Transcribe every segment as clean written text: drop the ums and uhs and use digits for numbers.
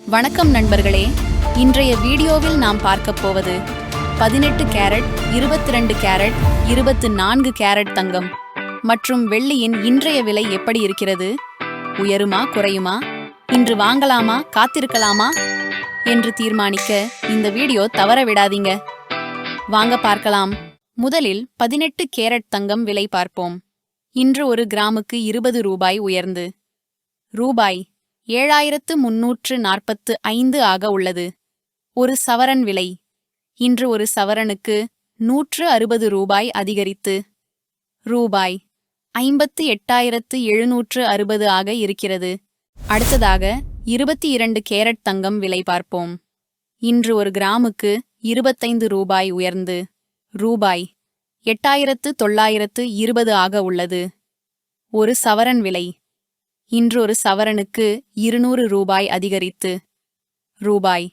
வணக்கம் நண்பர்களே, இன்றைய வீடியோவில் நாம் பார்க்கப் போவது 18 கேரட், 22 கேரட், 24 கேரட் தங்கம் மற்றும் வெள்ளியின் இன்றைய விலை எப்படி இருக்கிறது, உயருமா குறையுமா, இன்று வாங்கலாமா காத்திருக்கலாமா என்று தீர்மானிக்க இந்த வீடியோ தவற விடாதீங்க. வாங்க பார்க்கலாம். முதலில் 18 கேரட் தங்கம் விலை பார்ப்போம். இன்று ஒரு கிராமுக்கு 20 ரூபாய் உயர்ந்து ரூபாய் 7345 ஆக உள்ளது. ஒரு சவரன் விலை இன்று ஒரு சவரனுக்கு 160 ரூபாய் அதிகரித்து ரூபாய் 58,760 ஆக இருக்கிறது. அடுத்ததாக 22 கேரட் தங்கம் விலை பார்ப்போம். இன்று ஒரு கிராமுக்கு 25 ரூபாய் உயர்ந்து ரூபாய் 8,920 ஆக உள்ளது. ஒரு சவரன் விலை இன்று ஒரு சவரனுக்கு 200 ரூபாய் அதிகரித்து ரூபாய்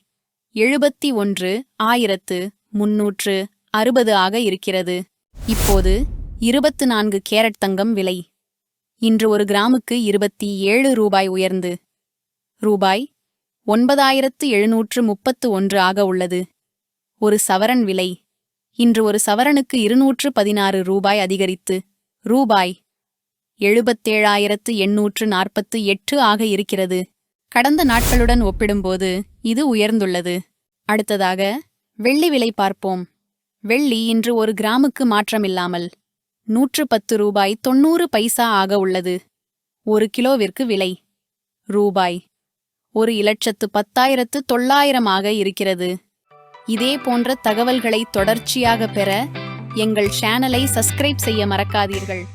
71,360 ஆக இருக்கிறது. இப்போது 24 கேரட் தங்கம் விலை இன்று ஒரு கிராமுக்கு 27 ரூபாய் உயர்ந்து ரூபாய் 9,731 ஆக உள்ளது. ஒரு சவரன் விலை இன்று ஒரு சவரனுக்கு 216 ரூபாய் அதிகரித்து ரூபாய் 77,848 ஆக இருக்கிறது. கடந்த நாட்களுடன் ஒப்பிடும்போது இது உயர்ந்துள்ளது. அடுத்ததாக வெள்ளி விலை பார்ப்போம். வெள்ளி இன்று ஒரு கிராமுக்கு மாற்றமில்லாமல் 110 ரூபாய் 90 பைசா ஆக உள்ளது. ஒரு கிலோவிற்கு விலை ரூபாய் 1,10,900 ஆக இருக்கிறது. இதே போன்ற தகவல்களை தொடர்ச்சியாக பெற எங்கள் சேனலை சப்ஸ்கிரைப் செய்ய மறக்காதீர்கள்.